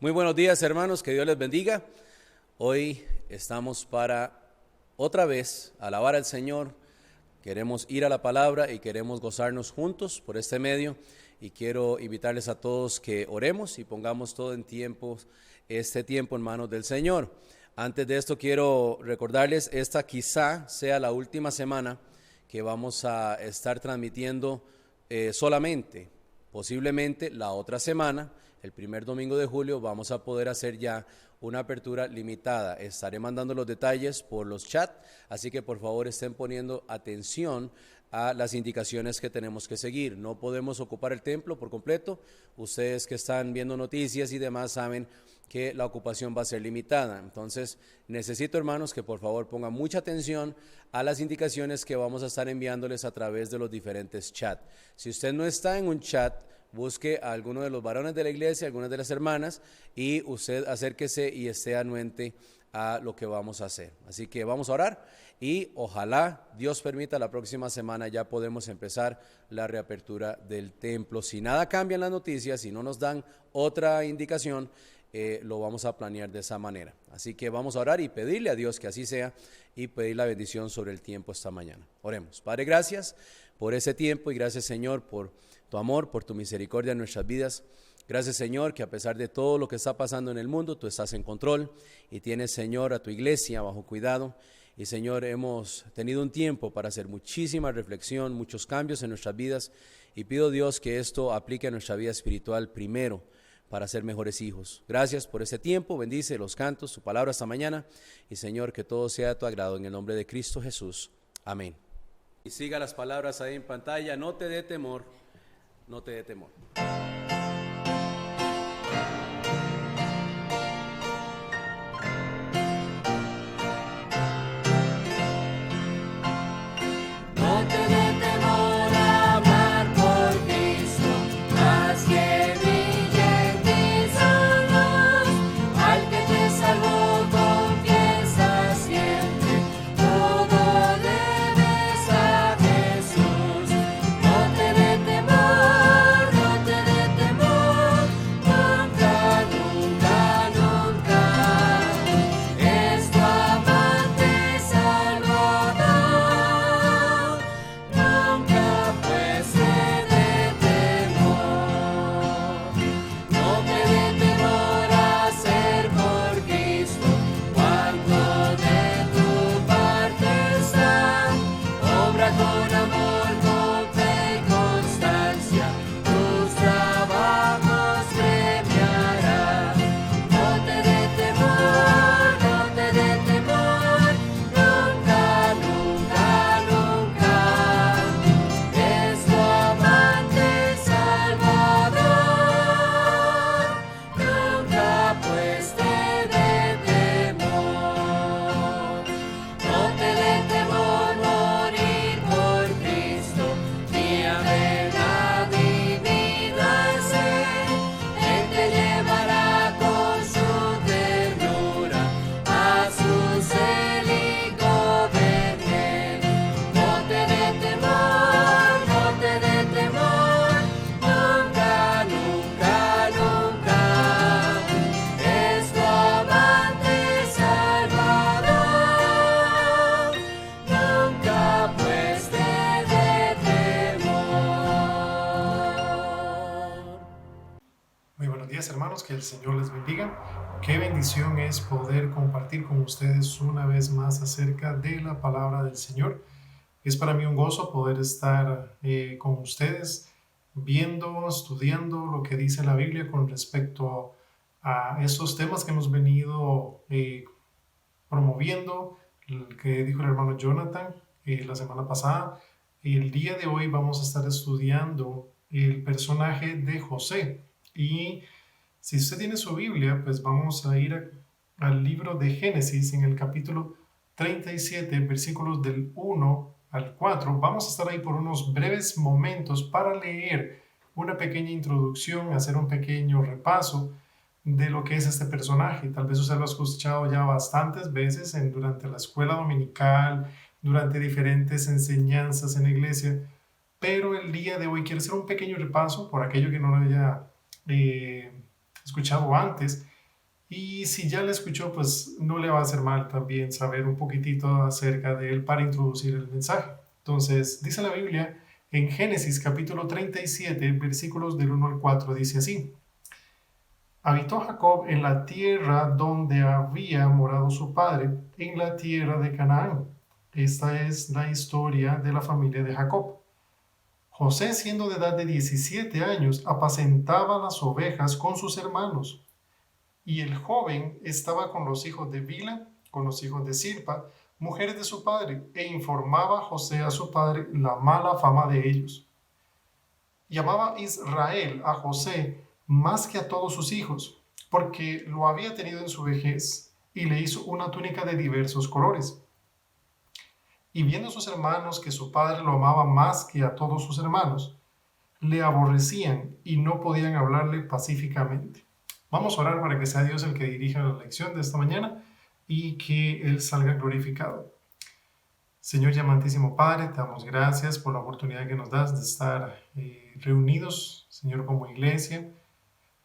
Muy buenos días, hermanos, que Dios les bendiga. Hoy estamos para otra vez alabar al Señor. Queremos ir a la palabra y queremos gozarnos juntos por este medio. Y quiero invitarles a todos que oremos y pongamos todo este tiempo en manos del Señor. Antes de esto quiero recordarles, esta quizá sea la última semana que vamos a estar transmitiendo solamente. Posiblemente la otra semana, el primer domingo de julio, vamos a poder hacer ya una apertura limitada. Estaré mandando los detalles por los chats, así que por favor estén poniendo atención a las indicaciones que tenemos que seguir. No podemos ocupar el templo por completo. Ustedes que están viendo noticias y demás saben que la ocupación va a ser limitada. Entonces, necesito, hermanos, que por favor pongan mucha atención a las indicaciones que vamos a estar enviándoles a través de los diferentes chats. Si usted no está en un chat, busque a alguno de los varones de la iglesia, algunas de las hermanas, y usted acérquese y esté anuente a lo que vamos a hacer. Así que vamos a orar y ojalá Dios permita la próxima semana ya podemos empezar la reapertura del templo. Si nada cambia en las noticias, si no nos dan otra indicación, lo vamos a planear de esa manera. Así que vamos a orar y pedirle a Dios que así sea y pedir la bendición sobre el tiempo esta mañana. Oremos. Padre, gracias por ese tiempo y gracias, Señor, por tu amor, por tu misericordia en nuestras vidas. Gracias, Señor, que a pesar de todo lo que está pasando en el mundo, tú estás en control y tienes, Señor, a tu iglesia bajo cuidado. Y, Señor, hemos tenido un tiempo para hacer muchísima reflexión, muchos cambios en nuestras vidas. Y pido, Dios, que esto aplique a nuestra vida espiritual primero para ser mejores hijos. Gracias por este tiempo. Bendice los cantos, tu palabra esta mañana. Y, Señor, que todo sea a tu agrado en el nombre de Cristo Jesús. Amén. Y siga las palabras ahí en pantalla. No te dé temor. No te dé temor. Hermanos, que el Señor les bendiga. Qué bendición es poder compartir con ustedes una vez más acerca de la palabra del Señor. Es para mí un gozo poder estar con ustedes viendo, estudiando lo que dice la Biblia con respecto a esos temas que hemos venido promoviendo, el que dijo el hermano Jonathan la semana pasada. El día de hoy vamos a estar estudiando el personaje de José. Y si usted tiene su Biblia, pues vamos a ir al libro de Génesis en el capítulo 37, versículos del 1 al 4. Vamos a estar ahí por unos breves momentos para leer una pequeña introducción, hacer un pequeño repaso de lo que es este personaje. Tal vez usted lo ha escuchado ya bastantes veces durante la escuela dominical, durante diferentes enseñanzas en la iglesia, pero el día de hoy quiero hacer un pequeño repaso por aquello que no lo haya escuchado antes. Y si ya la escuchó, pues no le va a hacer mal también saber un poquitito acerca de él para introducir el mensaje. Entonces, dice la Biblia en Génesis capítulo 37, versículos del 1 al 4, dice así: Habitó Jacob en la tierra donde había morado su padre, en la tierra de Canaán. Esta es la historia de la familia de Jacob. José, siendo de edad de 17 años, apacentaba las ovejas con sus hermanos. Y el joven estaba con los hijos de Bila, con los hijos de Silpa, mujeres de su padre, e informaba José a su padre la mala fama de ellos. Llamaba Israel a José más que a todos sus hijos, porque lo había tenido en su vejez, y le hizo una túnica de diversos colores. Y viendo sus hermanos que su padre lo amaba más que a todos sus hermanos, le aborrecían y no podían hablarle pacíficamente. Vamos a orar para que sea Dios el que dirija la lección de esta mañana y que Él salga glorificado. Señor y amantísimo Padre, te damos gracias por la oportunidad que nos das de estar reunidos, Señor, como iglesia.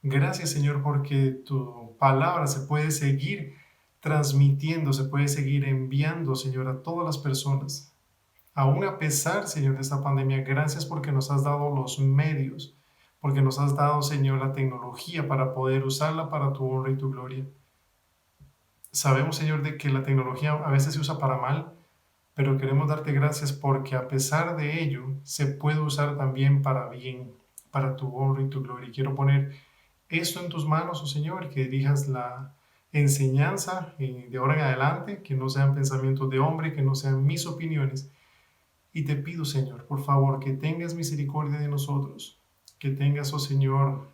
Gracias, Señor, porque tu palabra se puede seguir transmitiendo, se puede seguir enviando, Señor, a todas las personas. Aún a pesar, Señor, de esta pandemia, gracias porque nos has dado los medios, porque nos has dado, Señor, la tecnología para poder usarla para tu honra y tu gloria. Sabemos, Señor, de que la tecnología a veces se usa para mal, pero queremos darte gracias porque a pesar de ello se puede usar también para bien, para tu honra y tu gloria. Y quiero poner esto en tus manos, oh Señor, que dirijas la enseñanza de ahora en adelante, que no sean pensamientos de hombre, que no sean mis opiniones. Y te pido, Señor, por favor, que tengas misericordia de nosotros, que tengas, oh Señor,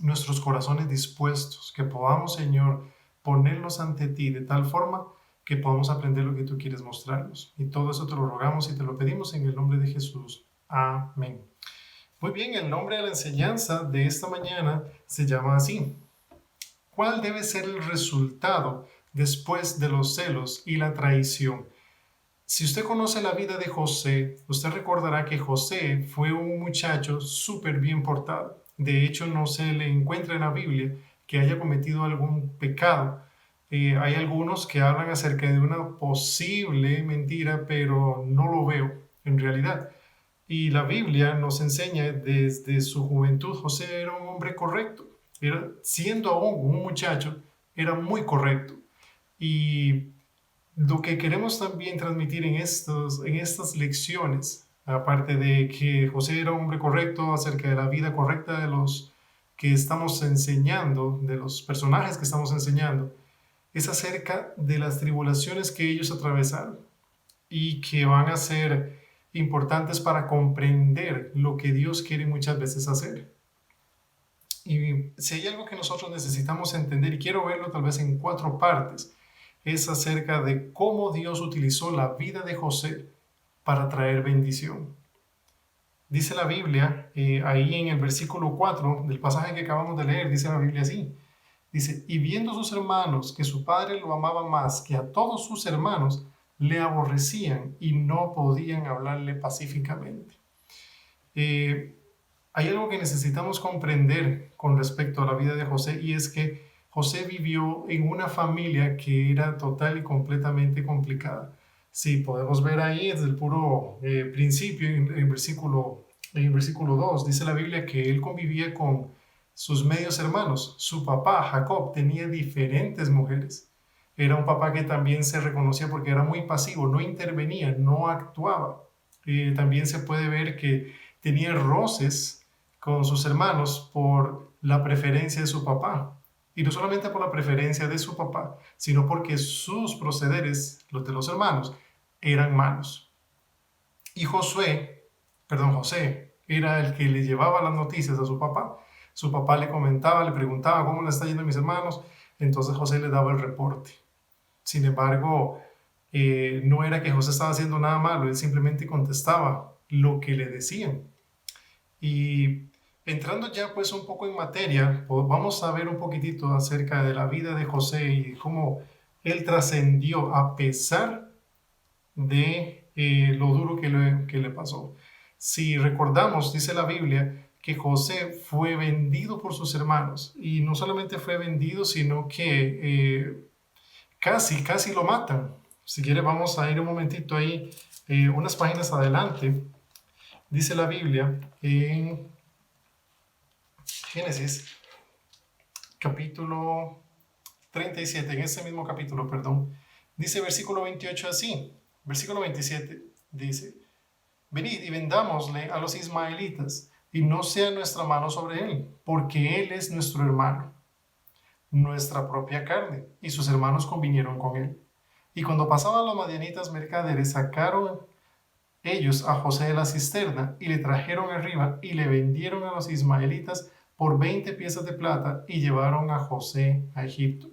nuestros corazones dispuestos, que podamos, Señor, ponerlos ante ti de tal forma que podamos aprender lo que tú quieres mostrarnos. Y todo eso te lo rogamos y te lo pedimos en el nombre de Jesús. Amén. Muy bien, el nombre de la enseñanza de esta mañana se llama así: ¿cuál debe ser el resultado después de los celos y la traición? Si usted conoce la vida de José, usted recordará que José fue un muchacho súper bien portado. De hecho, no se le encuentra en la Biblia que haya cometido algún pecado. Hay algunos que hablan acerca de una posible mentira, pero no lo veo en realidad. Y la Biblia nos enseña desde su juventud, José era un hombre correcto. Siendo aún un muchacho, era muy correcto. Y lo que queremos también transmitir en estas lecciones, aparte de que José era un hombre correcto, acerca de la vida correcta de los que estamos enseñando, de los personajes que estamos enseñando, es acerca de las tribulaciones que ellos atravesaron y que van a ser importantes para comprender lo que Dios quiere muchas veces hacer. Y si hay algo que nosotros necesitamos entender, y quiero verlo tal vez en 4 partes, es acerca de cómo Dios utilizó la vida de José para traer bendición. Dice la Biblia, ahí en el versículo 4 del pasaje que acabamos de leer, dice la Biblia así. Dice, y viendo sus hermanos que su padre lo amaba más que a todos sus hermanos, le aborrecían y no podían hablarle pacíficamente. Hay algo que necesitamos comprender con respecto a la vida de José, y es que José vivió en una familia que era total y completamente complicada. Sí, podemos ver ahí desde el puro principio, en versículo 2, dice la Biblia que él convivía con sus medios hermanos. Su papá, Jacob, tenía diferentes mujeres. Era un papá que también se reconocía porque era muy pasivo, no intervenía, no actuaba. También se puede ver que tenía roces con sus hermanos por la preferencia de su papá. Y no solamente por la preferencia de su papá, sino porque sus procederes, los de los hermanos, eran malos. Y José, era el que le llevaba las noticias a su papá. Su papá le comentaba, le preguntaba cómo le está yendo a mis hermanos. Entonces José le daba el reporte. Sin embargo, no era que José estaba haciendo nada malo, él simplemente contestaba lo que le decían. Y entrando ya pues un poco en materia, pues vamos a ver un poquitito acerca de la vida de José y cómo él trascendió a pesar de lo duro que le pasó. Si recordamos, dice la Biblia, que José fue vendido por sus hermanos. Y no solamente fue vendido, sino que casi lo matan. Si quiere, vamos a ir un momentito ahí, unas páginas adelante. Dice la Biblia en Génesis, capítulo 37, en ese mismo capítulo, perdón. Dice versículo 28 así. Versículo 27 dice: venid y vendámosle a los ismaelitas, y no sea nuestra mano sobre él, porque él es nuestro hermano, nuestra propia carne. Y sus hermanos convinieron con él. Y cuando pasaban los madianitas mercaderes, sacaron ellos a José de la cisterna, y le trajeron arriba, y le vendieron a los ismaelitas por 20 piezas de plata, y llevaron a José a Egipto.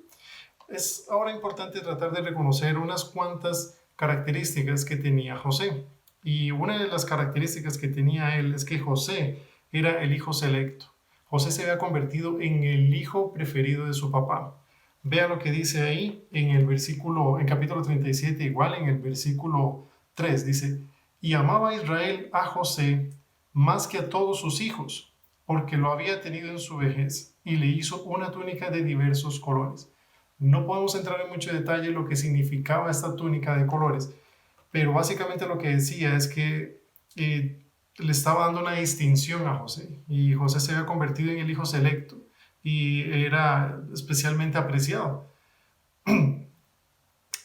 Es ahora importante tratar de reconocer unas cuantas características que tenía José. Y una de las características que tenía él es que José era el hijo selecto. José se había convertido en el hijo preferido de su papá. Vea lo que dice ahí en el versículo, en capítulo 37, igual en el versículo 3, dice: y amaba a Israel a José más que a todos sus hijos, porque lo había tenido en su vejez, y le hizo una túnica de diversos colores. No podemos entrar en mucho detalle en lo que significaba esta túnica de colores, pero básicamente lo que decía es que le estaba dando una distinción a José, y José se había convertido en el hijo selecto y era especialmente apreciado.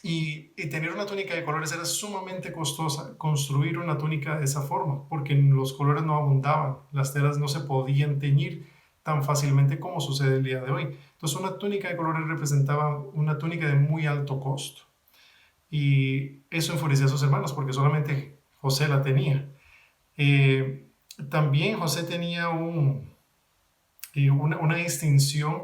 Y tener una túnica de colores era sumamente costosa, construir una túnica de esa forma, porque los colores no abundaban, las telas no se podían teñir tan fácilmente como sucede el día de hoy. Entonces una túnica de colores representaba una túnica de muy alto costo. Y eso enfurecía a sus hermanos porque solamente José la tenía. También José tenía una distinción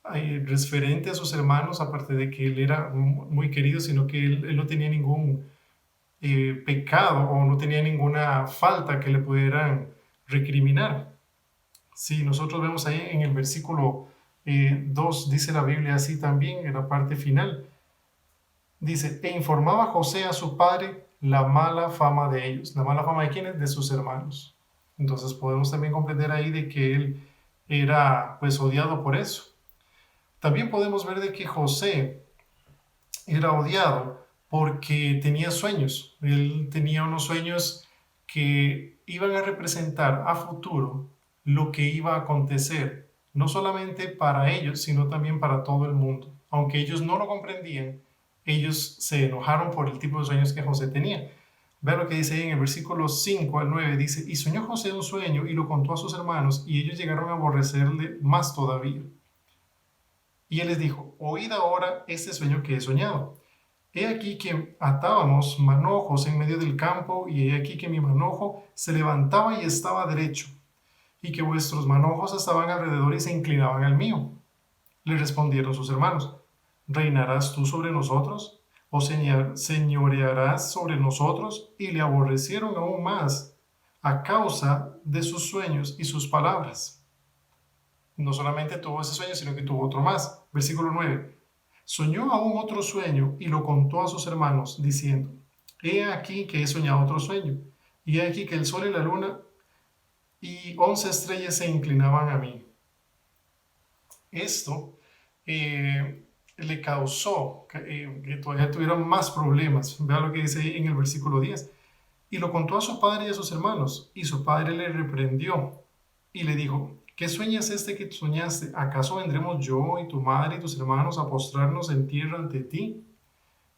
referente a sus hermanos, aparte de que él era muy querido, sino que él no tenía ningún pecado o no tenía ninguna falta que le pudieran recriminar. Si nosotros vemos ahí en el versículo 2, dice la Biblia así también, en la parte final. Dice: e informaba José a su padre la mala fama de ellos. ¿La mala fama de quiénes? De sus hermanos. Entonces podemos también comprender ahí de que él era pues odiado por eso. También podemos ver de que José era odiado porque tenía sueños. Él tenía unos sueños que iban a representar a futuro lo que iba a acontecer, no solamente para ellos, sino también para todo el mundo. Aunque ellos no lo comprendían, ellos se enojaron por el tipo de sueños que José tenía. Ve lo que dice ahí en el versículo 5 al 9, dice: y soñó José un sueño y lo contó a sus hermanos, y ellos llegaron a aborrecerle más todavía. Y él les dijo: oíd ahora este sueño que he soñado. He aquí que atábamos manojos en medio del campo, y he aquí que mi manojo se levantaba y estaba derecho, y que vuestros manojos estaban alrededor y se inclinaban al mío. Le respondieron sus hermanos: ¿reinarás tú sobre nosotros? ¿O señorearás sobre nosotros? Y le aborrecieron aún más a causa de sus sueños y sus palabras. No solamente tuvo ese sueño, sino que tuvo otro más. Versículo 9. Soñó aún otro sueño y lo contó a sus hermanos, diciendo: he aquí que he soñado otro sueño, y he aquí que el sol y la luna y 11 estrellas se inclinaban a mí. Esto le causó que todavía tuvieran más problemas. Vea lo que dice ahí en el versículo 10. Y lo contó a su padre y a sus hermanos, y su padre le reprendió y le dijo: ¿qué sueño es este que soñaste? ¿Acaso vendremos yo y tu madre y tus hermanos a postrarnos en tierra ante ti?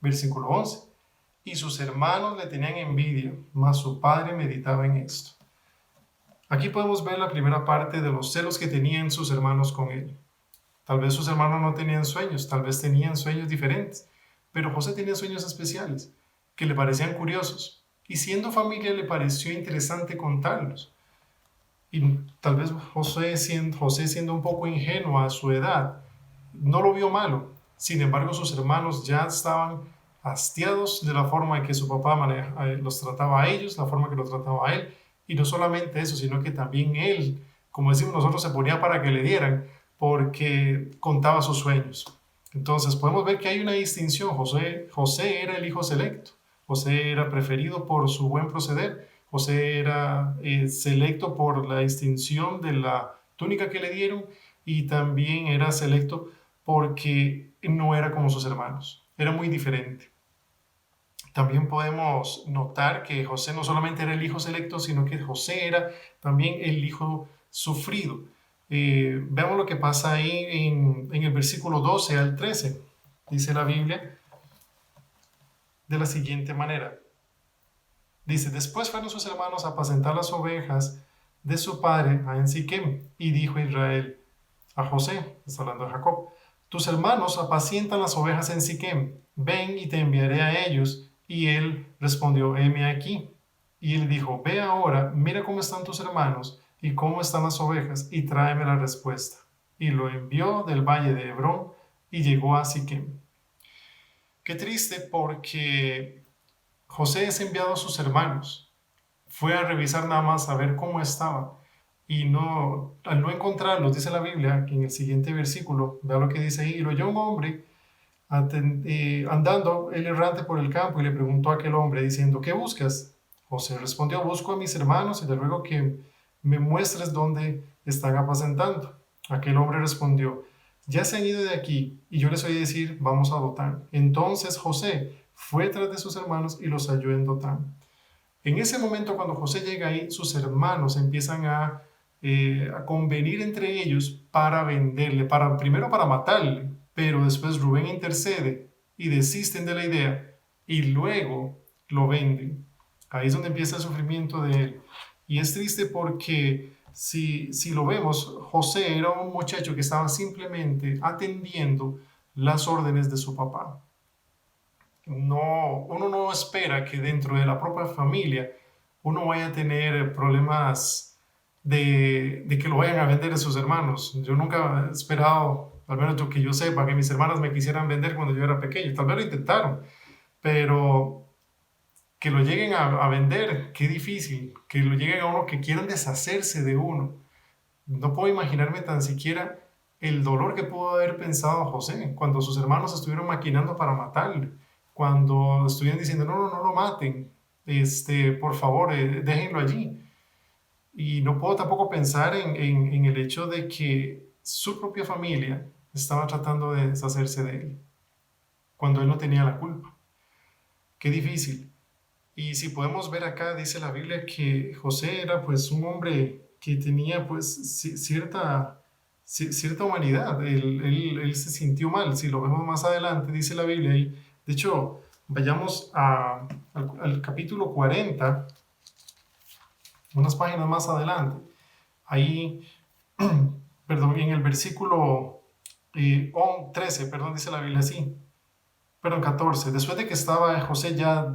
Versículo 11. Y sus hermanos le tenían envidia, mas su padre meditaba en esto. Aquí podemos ver la primera parte de los celos que tenían sus hermanos con él. Tal vez sus hermanos no tenían sueños, tal vez tenían sueños diferentes, pero José tenía sueños especiales que le parecían curiosos, y siendo familia le pareció interesante contarlos. Y tal vez José siendo un poco ingenuo a su edad, no lo vio malo. Sin embargo, sus hermanos ya estaban hastiados de la forma en que su papá los trataba a ellos, la forma que los trataba a él. Y no solamente eso, sino que también él, como decimos nosotros, se ponía para que le dieran, porque contaba sus sueños. Entonces podemos ver que hay una distinción. José era el hijo selecto. José era preferido por su buen proceder. José era selecto por la distinción de la túnica que le dieron y también era selecto porque no era como sus hermanos, era muy diferente. También podemos notar que José no solamente era el hijo selecto, sino que José era también el hijo sufrido. Veamos lo que pasa ahí en el versículo 12 al 13. Dice la Biblia de la siguiente manera. Dice, después fueron sus hermanos a apacentar las ovejas de su padre en Siquem, y dijo Israel a José, está hablando de Jacob, tus hermanos apacientan las ovejas en Siquem, ven y te enviaré a ellos. Y él respondió, heme aquí. Y él dijo, ve ahora, mira cómo están tus hermanos y cómo están las ovejas, y tráeme la respuesta. Y lo envió del valle de Hebrón y llegó a Siquem. Qué triste, porque José es enviado a sus hermanos. Fue a revisar nada más a ver cómo estaba. Y no, al no encontrarlos, dice la Biblia, que en el siguiente versículo, vea lo que dice ahí, y lo oyó un hombre andando él errante por el campo, y le preguntó a aquel hombre diciendo, ¿qué buscas? José respondió, busco a mis hermanos y te ruego que me muestres dónde están apacentando. Aquel hombre respondió, ya se han ido de aquí, y yo les oí decir, vamos a Dotán. Entonces José fue tras de sus hermanos y los halló en Dotán. En ese momento, cuando José llega ahí, sus hermanos empiezan a convenir entre ellos para venderle, primero para matarle, pero después Rubén intercede y desisten de la idea y luego lo venden. Ahí es donde empieza el sufrimiento de él. Y es triste porque si lo vemos, José era un muchacho que estaba simplemente atendiendo las órdenes de su papá. No, uno no espera que dentro de la propia familia uno vaya a tener problemas de que lo vayan a vender a sus hermanos. Yo nunca he esperado, al menos que yo sepa, que mis hermanas me quisieran vender cuando yo era pequeño. Tal vez lo intentaron, pero que lo lleguen a vender, qué difícil. Que lo lleguen a uno, que quieran deshacerse de uno. No puedo imaginarme tan siquiera el dolor que pudo haber pensado José cuando sus hermanos estuvieron maquinando para matarle, cuando estuvieron diciendo, no, no, no lo maten, por favor, déjenlo allí. Y no puedo tampoco pensar en el hecho de que su propia familia estaba tratando de deshacerse de él, cuando él no tenía la culpa. Qué difícil. Y si podemos ver acá, dice la Biblia que José era pues un hombre que tenía pues cierta humanidad. Él se sintió mal. Si lo vemos más adelante, dice la Biblia. Y, de hecho, vayamos al capítulo 40, unas páginas más adelante. Ahí, perdón, en el versículo 13, perdón, dice la Biblia así. Perdón, 14. Después de que estaba José ya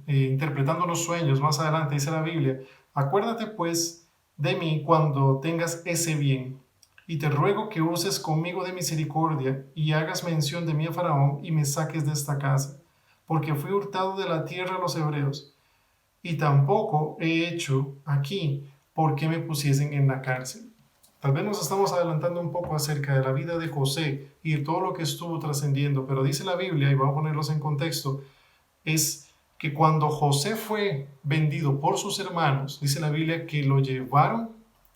interpretando los sueños, más adelante dice la Biblia, acuérdate pues de mí cuando tengas ese bien, y te ruego que uses conmigo de misericordia y hagas mención de mí a Faraón y me saques de esta casa, porque fui hurtado de la tierra a los hebreos, y tampoco he hecho aquí porque me pusiesen en la cárcel. Tal vez nos estamos adelantando un poco acerca de la vida de José y de todo lo que estuvo trascendiendo, pero dice la Biblia, y vamos a ponerlos en contexto, es que cuando José fue vendido por sus hermanos, dice la Biblia que lo llevaron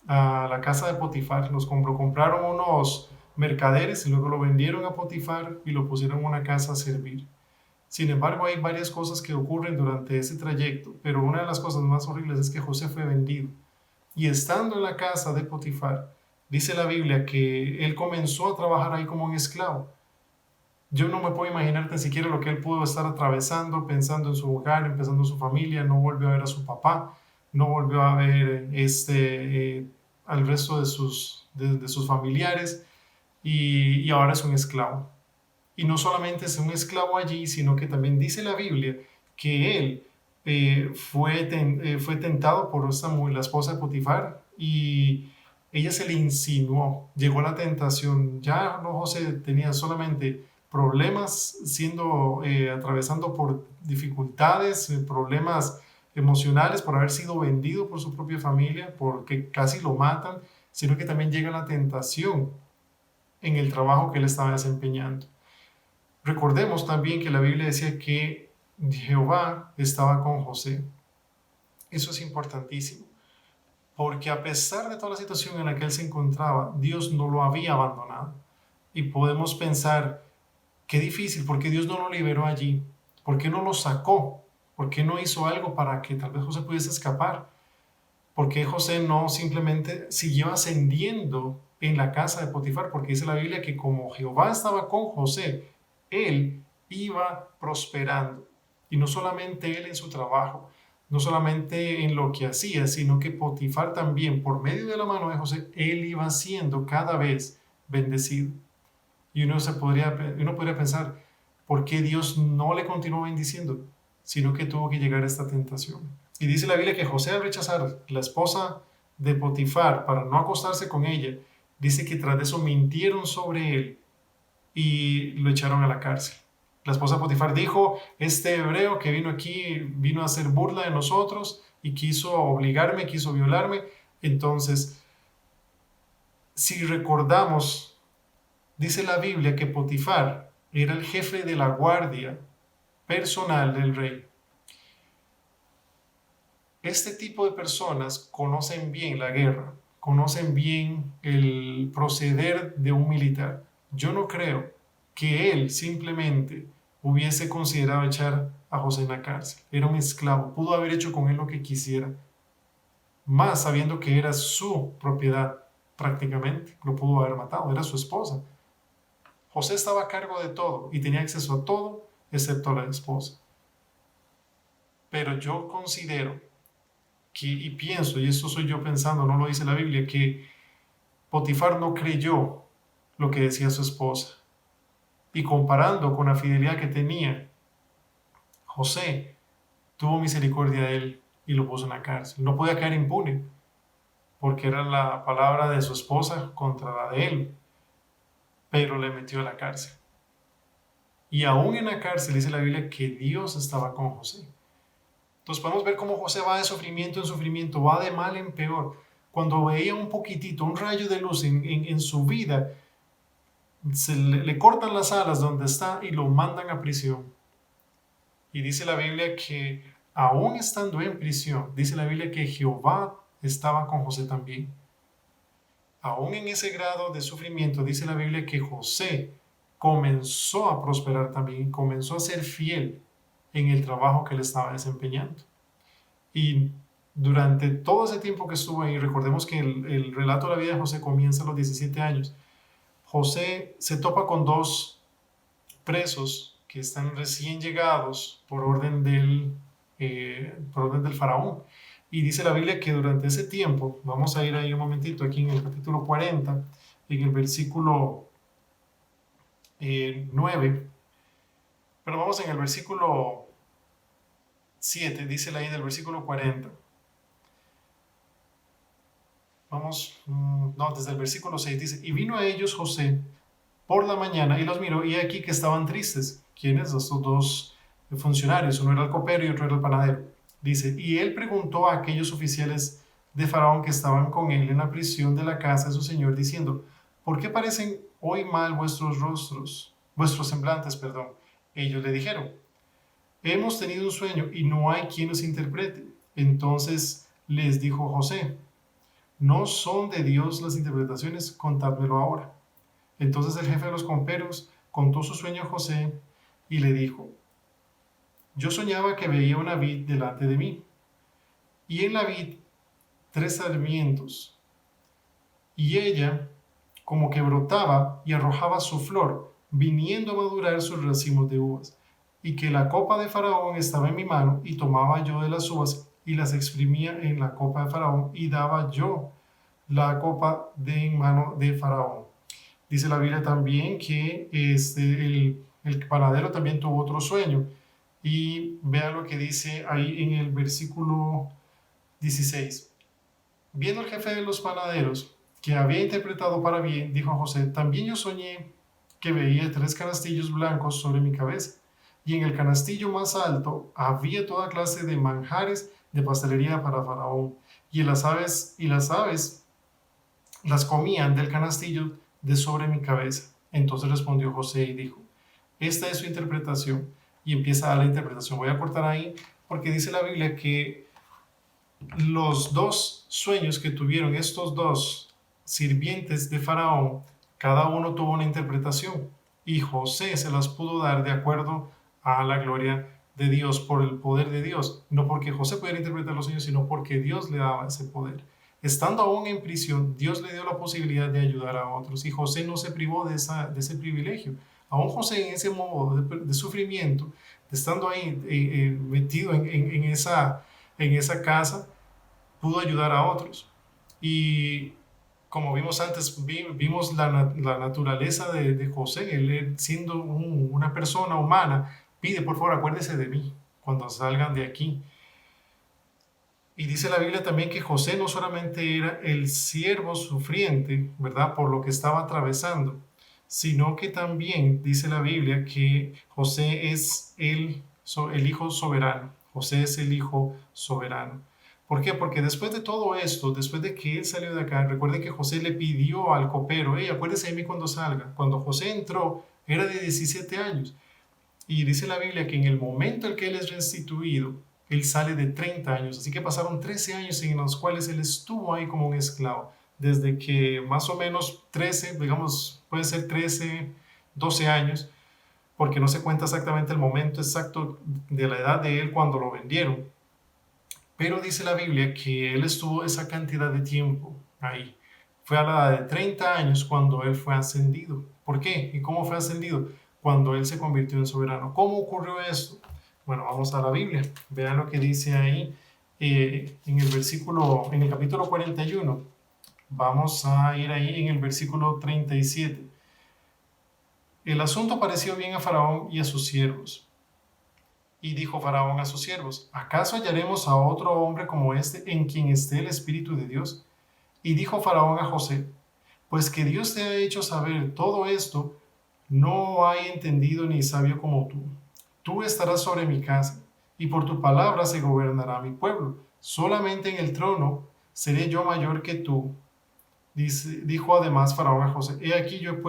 a la casa de Potifar, compraron unos mercaderes y luego lo vendieron a Potifar y lo pusieron en una casa a servir. Sin embargo, hay varias cosas que ocurren durante ese trayecto, pero una de las cosas más horribles es que José fue vendido. Y estando en la casa de Potifar, dice la Biblia que él comenzó a trabajar ahí como un esclavo. Yo no me puedo imaginar tan siquiera lo que él pudo estar atravesando, pensando en su hogar, pensando en su familia. No volvió a ver a su papá, no volvió a ver al resto de sus familiares, y ahora es un esclavo. Y no solamente es un esclavo allí, sino que también dice la Biblia que él fue tentado por la esposa de Potifar, y ella se le insinuó, llegó la tentación. Ya no José tenía solamente problemas atravesando por dificultades, problemas emocionales por haber sido vendido por su propia familia, porque casi lo matan, sino que también llega la tentación en el trabajo que él estaba desempeñando. Recordemos también que la Biblia decía que Jehová estaba con José. Eso es importantísimo, porque a pesar de toda la situación en la que él se encontraba, Dios no lo había abandonado. Y podemos pensar, qué difícil, ¿por qué Dios no lo liberó allí? ¿Por qué no lo sacó? ¿Por qué no hizo algo para que tal vez José pudiese escapar? ¿Por qué José no simplemente siguió ascendiendo en la casa de Potifar? Porque dice la Biblia que como Jehová estaba con José, él iba prosperando. Y no solamente él en su trabajo, no solamente en lo que hacía, sino que Potifar también, por medio de la mano de José, él iba siendo cada vez bendecido. Y uno podría pensar, ¿por qué Dios no le continuó bendiciendo? Sino que tuvo que llegar a esta tentación. Y dice la Biblia que José, al rechazar la esposa de Potifar para no acostarse con ella, dice que tras de eso mintieron sobre él y lo echaron a la cárcel. La esposa de Potifar dijo, este hebreo que vino aquí vino a hacer burla de nosotros y quiso obligarme, quiso violarme. Entonces, si recordamos, dice la Biblia que Potifar era el jefe de la guardia personal del rey. Este tipo de personas conocen bien la guerra, conocen bien el proceder de un militar. Yo no creo que él simplemente hubiese considerado echar a José en la cárcel. Era un esclavo, pudo haber hecho con él lo que quisiera, más sabiendo que era su propiedad prácticamente. Lo pudo haber matado, era su esposa. José estaba a cargo de todo y tenía acceso a todo excepto a la esposa. Pero yo considero y pienso, y esto soy yo pensando, no lo dice la Biblia, que Potifar no creyó lo que decía su esposa. Y comparando con la fidelidad que tenía, José tuvo misericordia de él y lo puso en la cárcel. No podía caer impune, porque era la palabra de su esposa contra la de él, pero le metió a la cárcel. Y aún en la cárcel dice la Biblia que Dios estaba con José. Entonces podemos ver cómo José va de sufrimiento en sufrimiento, va de mal en peor. Cuando veía un poquitito, un rayo de luz en su vida, le cortan las alas donde está y lo mandan a prisión. Y dice la Biblia que aún estando en prisión, dice la Biblia que Jehová estaba con José también. Aún en ese grado de sufrimiento, dice la Biblia que José comenzó a prosperar también, comenzó a ser fiel en el trabajo que él estaba desempeñando. Y durante todo ese tiempo que estuvo ahí, recordemos que el relato de la vida de José comienza a los 17 años. José se topa con dos presos que están recién llegados por orden del faraón. Y dice la Biblia que durante ese tiempo, vamos a ir ahí un momentito, aquí en el capítulo 40, en el versículo 9, pero vamos en el versículo 7, dice la ahí del versículo 40. Vamos, no, desde el versículo 6 dice, y vino a ellos José por la mañana y los miró y aquí que estaban tristes. ¿Quiénes? Estos dos funcionarios, uno era el copero y otro era el panadero. Dice, y él preguntó a aquellos oficiales de Faraón que estaban con él en la prisión de la casa de su señor, diciendo, ¿por qué parecen hoy mal vuestros rostros, vuestros semblantes, perdón? Ellos le dijeron, hemos tenido un sueño y no hay quien nos interprete. Entonces les dijo José, ¿no son de Dios las interpretaciones? Contádmelo ahora. Entonces el jefe de los coperos contó su sueño a José y le dijo, yo soñaba que veía una vid delante de mí, y en la vid 3 sarmientos, y ella como que brotaba y arrojaba su flor, viniendo a madurar sus racimos de uvas, y que la copa de Faraón estaba en mi mano, y tomaba yo de las uvas y las exprimía en la copa de Faraón, y daba yo la copa en mano de Faraón. Dice la Biblia también que el panadero también tuvo otro sueño. Y vea lo que dice ahí en el versículo 16. Viendo el jefe de los panaderos que había interpretado para bien, dijo a José, también yo soñé que veía 3 canastillos blancos sobre mi cabeza. Y en el canastillo más alto había toda clase de manjares de pastelería para Faraón. Y las aves las comían del canastillo de sobre mi cabeza. Entonces respondió José y dijo, esta es su interpretación. Y empieza a dar la interpretación. Voy a cortar ahí porque dice la Biblia que los dos sueños que tuvieron estos dos sirvientes de Faraón, cada uno tuvo una interpretación y José se las pudo dar de acuerdo a la gloria de Dios, por el poder de Dios. No porque José pudiera interpretar los sueños, sino porque Dios le daba ese poder. Estando aún en prisión, Dios le dio la posibilidad de ayudar a otros y José no se privó de ese privilegio. Aún José en ese modo de sufrimiento, estando ahí metido en esa casa, pudo ayudar a otros. Y como vimos antes, vimos la naturaleza de José, él siendo una persona humana, pide por favor acuérdese de mí cuando salgan de aquí. Y dice la Biblia también que José no solamente era el siervo sufriente, ¿verdad? Por lo que estaba atravesando, sino que también dice la Biblia que José es el hijo soberano. José es el hijo soberano. ¿Por qué? Porque después de todo esto, después de que él salió de acá, recuerden que José le pidió al copero, hey, acuérdese de mí cuando salga. Cuando José entró, era de 17 años. Y dice la Biblia que en el momento en que él es restituido, él sale de 30 años. Así que pasaron 13 años en los cuales él estuvo ahí como un esclavo. Desde que más o menos 13, digamos, puede ser 13, 12 años, porque no se cuenta exactamente el momento exacto de la edad de él cuando lo vendieron. Pero dice la Biblia que él estuvo esa cantidad de tiempo ahí. Fue a la edad de 30 años cuando él fue ascendido. ¿Por qué? ¿Y cómo fue ascendido? Cuando él se convirtió en soberano. ¿Cómo ocurrió esto? Bueno, vamos a la Biblia. Vean lo que dice ahí en el capítulo 41. Vamos a ir ahí en el versículo 37. El asunto pareció bien a Faraón y a sus siervos. Y dijo Faraón a sus siervos, ¿acaso hallaremos a otro hombre como este en quien esté el Espíritu de Dios? Y dijo Faraón a José, pues que Dios te ha hecho saber todo esto, no hay entendido ni sabio como tú. Tú estarás sobre mi casa, y por tu palabra se gobernará mi pueblo. Solamente en el trono seré yo mayor que tú. Dijo además Faraón a José, he aquí yo te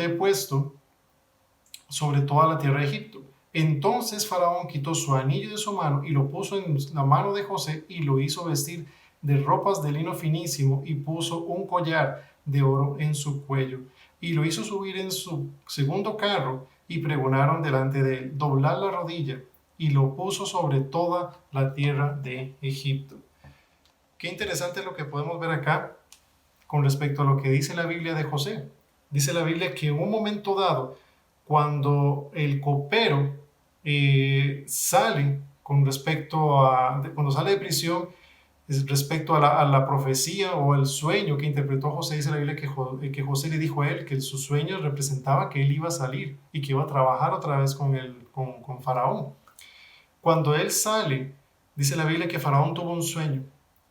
he puesto sobre toda la tierra de Egipto. Entonces Faraón quitó su anillo de su mano y lo puso en la mano de José y lo hizo vestir de ropas de lino finísimo y puso un collar de oro en su cuello y lo hizo subir en su segundo carro y pregonaron delante de él, doblar la rodilla, y lo puso sobre toda la tierra de Egipto. Qué interesante lo que podemos ver acá con respecto a lo que dice la Biblia de José. Dice la Biblia que en un momento dado, cuando el copero sale cuando sale de prisión, respecto a la profecía o el sueño que interpretó José, dice la Biblia que José le dijo a él que su sueño representaba que él iba a salir y que iba a trabajar otra vez con Faraón. Cuando él sale, dice la Biblia que Faraón tuvo un sueño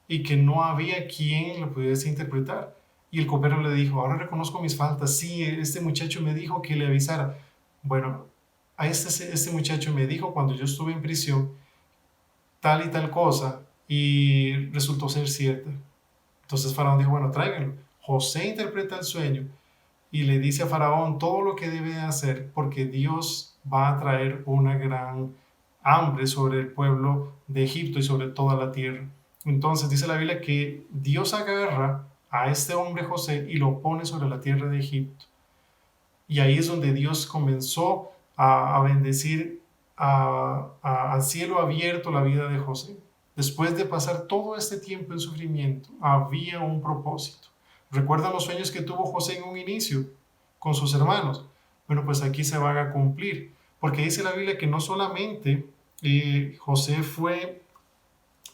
y que no había quien lo pudiese interpretar. Y el copero le dijo, ahora reconozco mis faltas. Sí, este muchacho me dijo que le avisara. Bueno, a este muchacho me dijo cuando yo estuve en prisión tal y tal cosa y resultó ser cierta. Entonces Faraón dijo, bueno, tráiganlo. José interpreta el sueño y le dice a Faraón todo lo que debe hacer porque Dios va a traer una gran hambre sobre el pueblo de Egipto y sobre toda la tierra. Entonces dice la Biblia que Dios agarra a este hombre José y lo pone sobre la tierra de Egipto. Y ahí es donde Dios comenzó a bendecir a cielo abierto la vida de José. Después de pasar todo este tiempo en sufrimiento, había un propósito. ¿Recuerdan los sueños que tuvo José en un inicio con sus hermanos? Bueno, pues aquí se van a cumplir, porque dice la Biblia que no solamente José fue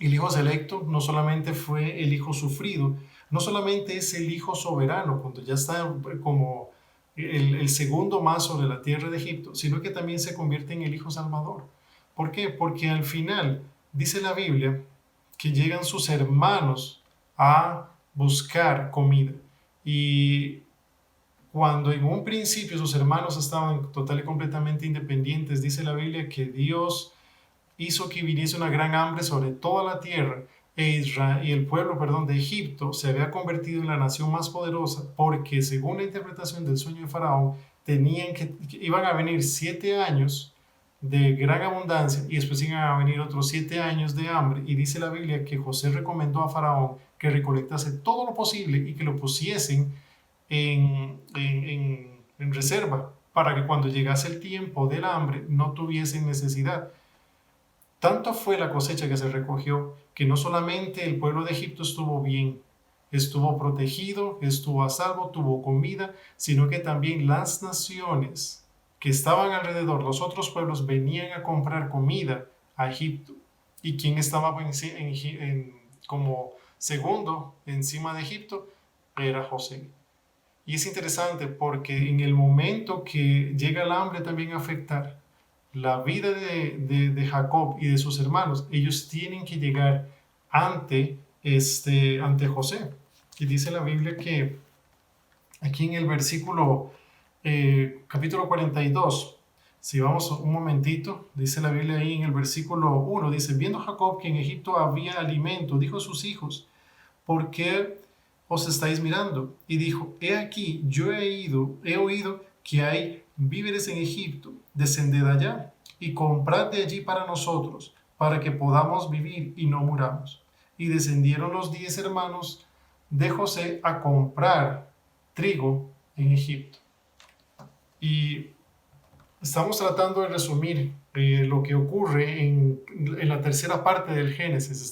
el hijo selecto, no solamente fue el hijo sufrido, no solamente es el hijo soberano, cuando ya está como el segundo más sobre la tierra de Egipto, sino que también se convierte en el hijo salvador. ¿Por qué? Porque al final dice la Biblia que llegan sus hermanos a buscar comida. Y cuando en un principio sus hermanos estaban total y completamente independientes, dice la Biblia que Dios hizo que viniese una gran hambre sobre toda la tierra y el pueblo, de Egipto se había convertido en la nación más poderosa porque según la interpretación del sueño de Faraón, iban a venir 7 años de gran abundancia y después iban a venir otros 7 años de hambre. Y dice la Biblia que José recomendó a Faraón que recolectase todo lo posible y que lo pusiesen en reserva para que cuando llegase el tiempo del hambre no tuviesen necesidad. Tanto fue la cosecha que se recogió que no solamente el pueblo de Egipto estuvo bien, estuvo protegido, estuvo a salvo, tuvo comida, sino que también las naciones que estaban alrededor, los otros pueblos, venían a comprar comida a Egipto. ¿Y quién estaba como segundo encima de Egipto? Era José. Y es interesante porque en el momento que llega el hambre también a afectar la vida de Jacob y de sus hermanos, ellos tienen que llegar ante José. Y dice la Biblia que aquí en el versículo capítulo 42, si vamos un momentito, dice la Biblia ahí en el versículo 1, dice, viendo Jacob que en Egipto había alimento, dijo a sus hijos, ¿por qué os estáis mirando? Y dijo, he aquí, yo he oído que hay víveres en Egipto, descended allá y comprad de allí para nosotros, para que podamos vivir y no muramos. Y descendieron los 10 hermanos de José a comprar trigo en Egipto. Y estamos tratando de resumir lo que ocurre en la tercera parte del Génesis.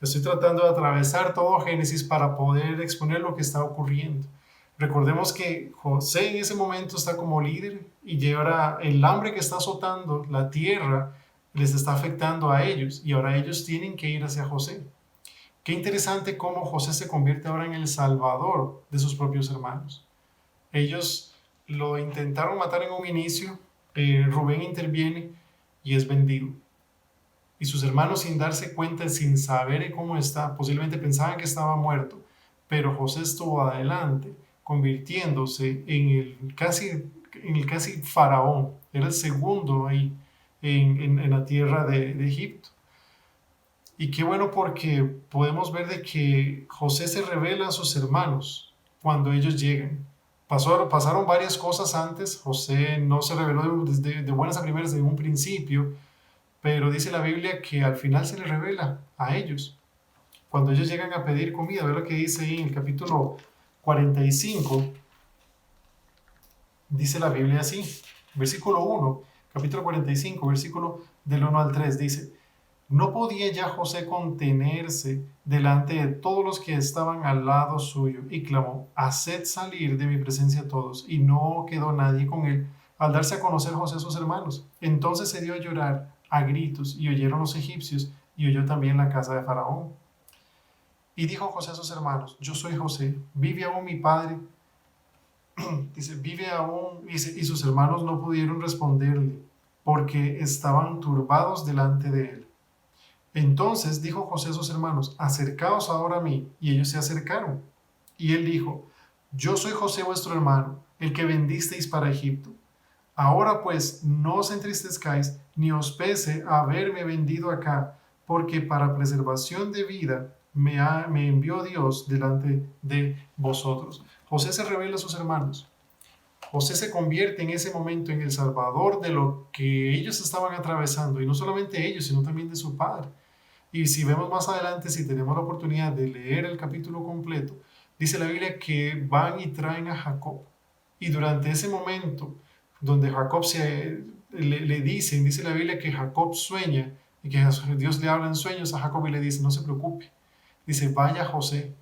Estoy tratando de atravesar todo Génesis para poder exponer lo que está ocurriendo. Recordemos que José en ese momento está como líder y ahora el hambre que está azotando la tierra les está afectando a ellos y ahora ellos tienen que ir hacia José. Qué interesante cómo José se convierte ahora en el salvador de sus propios hermanos. Ellos lo intentaron matar en un inicio, Rubén interviene y es vendido. Y sus hermanos, sin darse cuenta, sin saber cómo está, posiblemente pensaban que estaba muerto, pero José estuvo adelante, convirtiéndose en el casi faraón. Era el segundo ahí en la tierra de Egipto. Y qué bueno porque podemos ver de que José se revela a sus hermanos cuando ellos llegan. Pasaron varias cosas antes. José no se reveló de buenas a primeras de un principio, pero dice la Biblia que al final se le revela a ellos. Cuando ellos llegan a pedir comida, ve lo que dice ahí en el capítulo 45, dice la Biblia así, versículo 1, capítulo 45, versículo del 1 al 3, dice, no podía ya José contenerse delante de todos los que estaban al lado suyo y clamó, haced salir de mi presencia a todos, y no quedó nadie con él. Al darse a conocer José a sus hermanos, entonces se dio a llorar a gritos y oyeron los egipcios y oyó también la casa de Faraón. Y dijo José a sus hermanos, yo soy José, ¿vive aún mi padre? Dice, vive aún, y sus hermanos no pudieron responderle porque estaban turbados delante de él. Entonces dijo José a sus hermanos, acercaos ahora a mí. Y ellos se acercaron. Y él dijo, yo soy José vuestro hermano, el que vendisteis para Egipto. Ahora pues no os entristezcáis, ni os pese haberme vendido acá, porque para preservación de vida me envió Dios delante de vosotros. José se revela a sus hermanos. José se convierte en ese momento en el salvador de lo que ellos estaban atravesando, y no solamente ellos, sino también de su padre. Y si vemos más adelante, si tenemos la oportunidad de leer el capítulo completo, dice la Biblia que van y traen a Jacob. Y durante ese momento, donde Jacob le dicen, dice la Biblia que Jacob sueña y que Dios le habla en sueños a Jacob y le dice, no se preocupe. Dice, vaya José,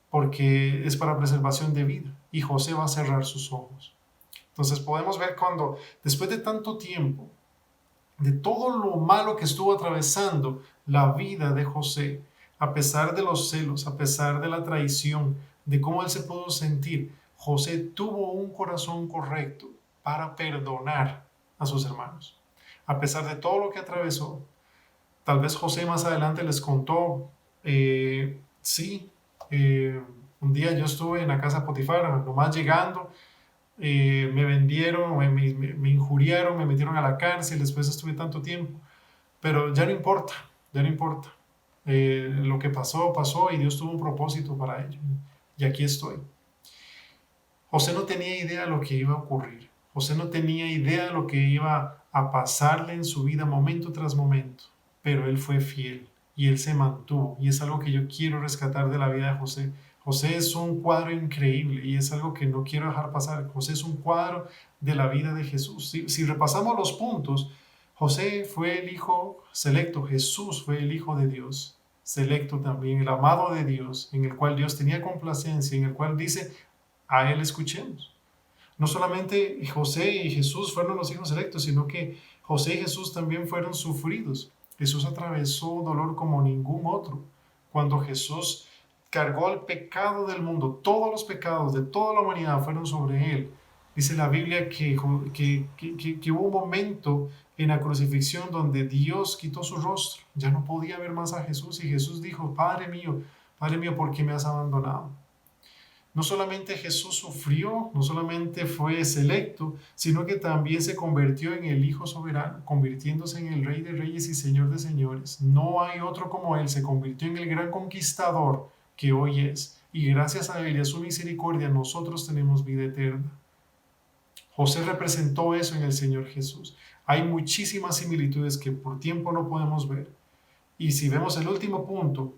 porque es para preservación de vida. Y José va a cerrar sus ojos. Entonces podemos ver cuando, después de tanto tiempo, de todo lo malo que estuvo atravesando la vida de José, a pesar de los celos, a pesar de la traición, de cómo él se pudo sentir, José tuvo un corazón correcto para perdonar a sus hermanos. A pesar de todo lo que atravesó, tal vez José más adelante les contó, un día yo estuve en la casa de Potifar, nomás llegando, me vendieron, me injuriaron, me metieron a la cárcel, después estuve tanto tiempo, pero ya no importa, ya no importa. Lo que pasó, pasó y Dios tuvo un propósito para ello. Y aquí estoy. José no tenía idea de lo que iba a ocurrir. José no tenía idea de lo que iba a pasarle en su vida momento tras momento, pero él fue fiel y él se mantuvo, y es algo que yo quiero rescatar de la vida de José. José es un cuadro increíble y es algo que no quiero dejar pasar. José es un cuadro de la vida de Jesús. Si repasamos los puntos, José fue el hijo selecto, Jesús fue el hijo de Dios, selecto también, el amado de Dios, en el cual Dios tenía complacencia, en el cual dice, a él escuchemos. No solamente José y Jesús fueron los hijos selectos, sino que José y Jesús también fueron sufridos. Jesús atravesó dolor como ningún otro. Cuando Jesús cargó el pecado del mundo, todos los pecados de toda la humanidad fueron sobre él. Dice la Biblia que hubo un momento en la crucifixión donde Dios quitó su rostro. Ya no podía ver más a Jesús y Jesús dijo, Padre mío, ¿por qué me has abandonado? No solamente Jesús sufrió, no solamente fue selecto, sino que también se convirtió en el Hijo soberano, convirtiéndose en el Rey de Reyes y Señor de Señores. No hay otro como Él, se convirtió en el gran conquistador que hoy es. Y gracias a Él y a su misericordia nosotros tenemos vida eterna. José representó eso en el Señor Jesús. Hay muchísimas similitudes que por tiempo no podemos ver. Y si vemos el último punto,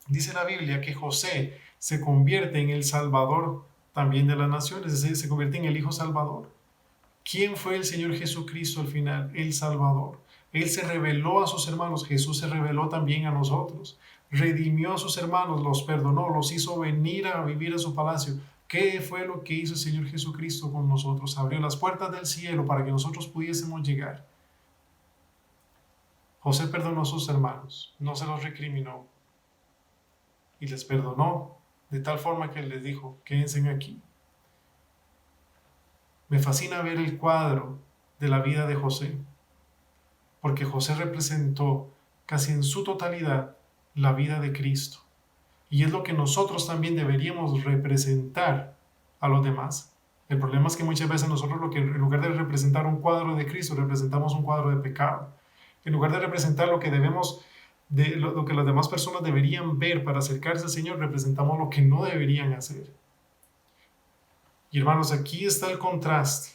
dice la Biblia que José se convierte en el Salvador también de las naciones, es decir, se convierte en el Hijo Salvador. ¿Quién fue el Señor Jesucristo al final? El Salvador. Él se reveló a sus hermanos, Jesús se reveló también a nosotros. Redimió a sus hermanos, los perdonó, los hizo venir a vivir a su palacio. ¿Qué fue lo que hizo el Señor Jesucristo con nosotros? Abrió las puertas del cielo para que nosotros pudiésemos llegar. José perdonó a sus hermanos, no se los recriminó y les perdonó de tal forma que les dijo, quédense aquí. Me fascina ver el cuadro de la vida de José, porque José representó casi en su totalidad la vida de Cristo. Y es lo que nosotros también deberíamos representar a los demás. El problema es que muchas veces nosotros en lugar de representar un cuadro de Cristo, representamos un cuadro de pecado. En lugar de representar lo que lo que las demás personas deberían ver para acercarse al Señor, representamos lo que no deberían hacer. Y hermanos, aquí está el contraste.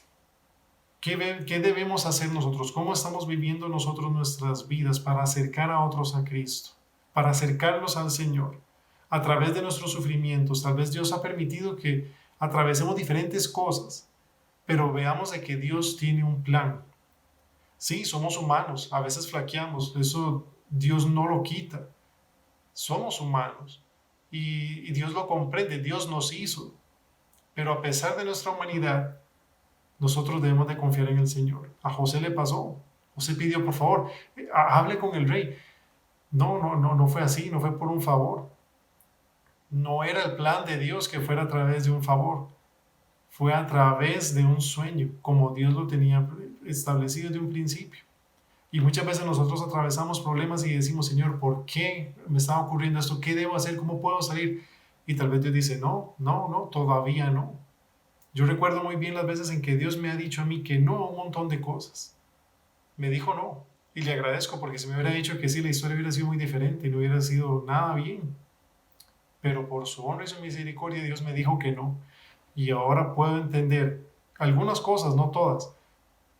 ¿Qué debemos hacer nosotros? ¿Cómo estamos viviendo nosotros nuestras vidas para acercar a otros a Cristo? Para acercarlos al Señor. A través de nuestros sufrimientos, tal vez Dios ha permitido que atravesemos diferentes cosas, pero veamos de que Dios tiene un plan. Sí, somos humanos, a veces flaqueamos, eso Dios no lo quita. Somos humanos y Dios lo comprende, Dios nos hizo. Pero a pesar de nuestra humanidad, nosotros debemos de confiar en el Señor. A José le pasó. José pidió, por favor, hable con el rey. No fue así, no fue por un favor. No era el plan de Dios que fuera a través de un favor. Fue a través de un sueño, como Dios lo tenía establecido desde un principio. Y muchas veces nosotros atravesamos problemas y decimos, Señor, ¿por qué me está ocurriendo esto? ¿Qué debo hacer? ¿Cómo puedo salir? Y tal vez Dios dice, no, todavía no. Yo recuerdo muy bien las veces en que Dios me ha dicho a mí que no a un montón de cosas. Me dijo no. Y le agradezco porque si me hubiera dicho que sí, la historia hubiera sido muy diferente y no hubiera sido nada bien. Pero por su honra y su misericordia Dios me dijo que no. Y ahora puedo entender algunas cosas, no todas,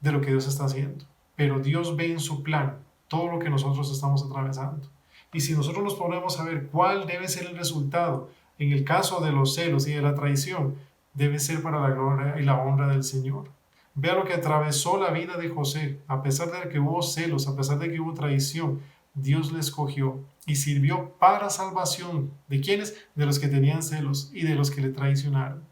de lo que Dios está haciendo. Pero Dios ve en su plan todo lo que nosotros estamos atravesando. Y si nosotros nos ponemos a ver cuál debe ser el resultado, en el caso de los celos y de la traición, debe ser para la gloria y la honra del Señor. Vea lo que atravesó la vida de José. A pesar de que hubo celos, a pesar de que hubo traición, Dios le escogió y sirvió para salvación. ¿De quiénes? De los que tenían celos y de los que le traicionaron.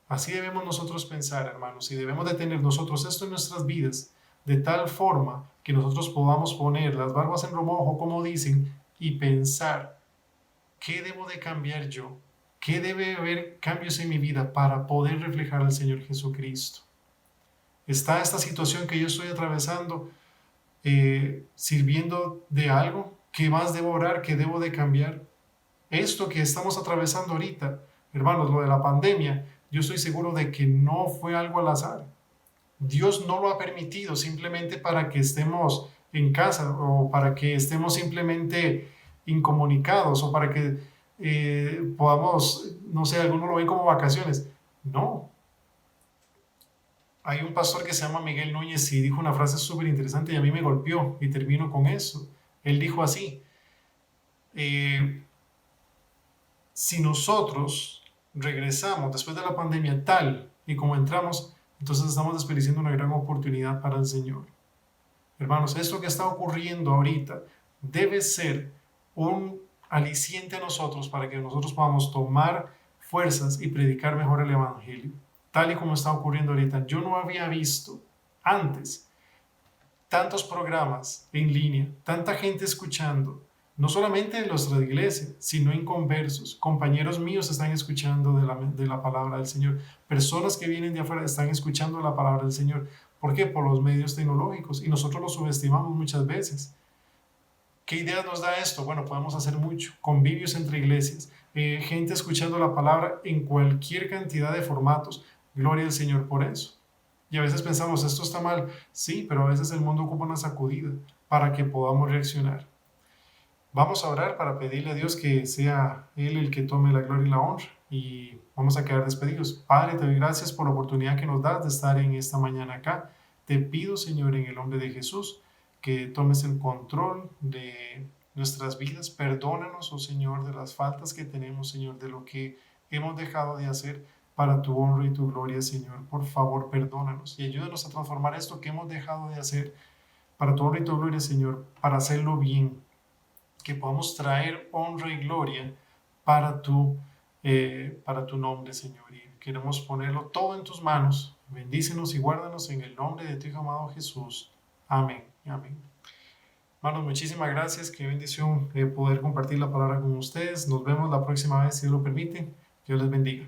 Así debemos nosotros pensar, hermanos, y debemos de tener nosotros esto en nuestras vidas, de tal forma que nosotros podamos poner las barbas en remojo, como dicen, y pensar, ¿qué debo de cambiar yo? ¿Qué debe haber cambios en mi vida para poder reflejar al Señor Jesucristo? ¿Está esta situación que yo estoy atravesando sirviendo de algo? ¿Qué más debo orar? ¿Qué debo de cambiar? Esto que estamos atravesando ahorita, hermanos, lo de la pandemia, yo estoy seguro de que no fue algo al azar. Dios no lo ha permitido simplemente para que estemos en casa o para que estemos simplemente incomunicados o para que podamos, no sé, algunos lo ven como vacaciones. No. Hay un pastor que se llama Miguel Núñez y dijo una frase súper interesante y a mí me golpeó y termino con eso. Él dijo así, si nosotros regresamos después de la pandemia tal y como entramos, entonces estamos desperdiciando una gran oportunidad para el Señor. Hermanos, esto que está ocurriendo ahorita debe ser un aliciente a nosotros para que nosotros podamos tomar fuerzas y predicar mejor el Evangelio. Tal y como está ocurriendo ahorita, yo no había visto antes tantos programas en línea, tanta gente escuchando, no solamente en nuestra iglesia, sino en conversos. Compañeros míos están escuchando de la palabra del Señor. Personas que vienen de afuera están escuchando la palabra del Señor. ¿Por qué? Por los medios tecnológicos. Y nosotros los subestimamos muchas veces. ¿Qué idea nos da esto? Bueno, podemos hacer mucho. Convivios entre iglesias. Gente escuchando la palabra en cualquier cantidad de formatos. Gloria al Señor por eso. Y a veces pensamos, esto está mal. Sí, pero a veces el mundo ocupa una sacudida para que podamos reaccionar. Vamos a orar para pedirle a Dios que sea Él el que tome la gloria y la honra. Y vamos a quedar despedidos. Padre, te doy gracias por la oportunidad que nos das de estar en esta mañana acá. Te pido, Señor, en el nombre de Jesús, que tomes el control de nuestras vidas. Perdónanos, oh Señor, de las faltas que tenemos, Señor, de lo que hemos dejado de hacer para tu honra y tu gloria, Señor. Por favor, perdónanos y ayúdanos a transformar esto que hemos dejado de hacer para tu honra y tu gloria, Señor, para hacerlo bien, que podamos traer honra y gloria para tu nombre, Señor. Y queremos ponerlo todo en tus manos. Bendícenos y guárdanos en el nombre de tu Hijo amado Jesús. Amén. Amén. Hermanos, muchísimas gracias. Qué bendición poder compartir la palabra con ustedes. Nos vemos la próxima vez, si Dios lo permite. Dios les bendiga.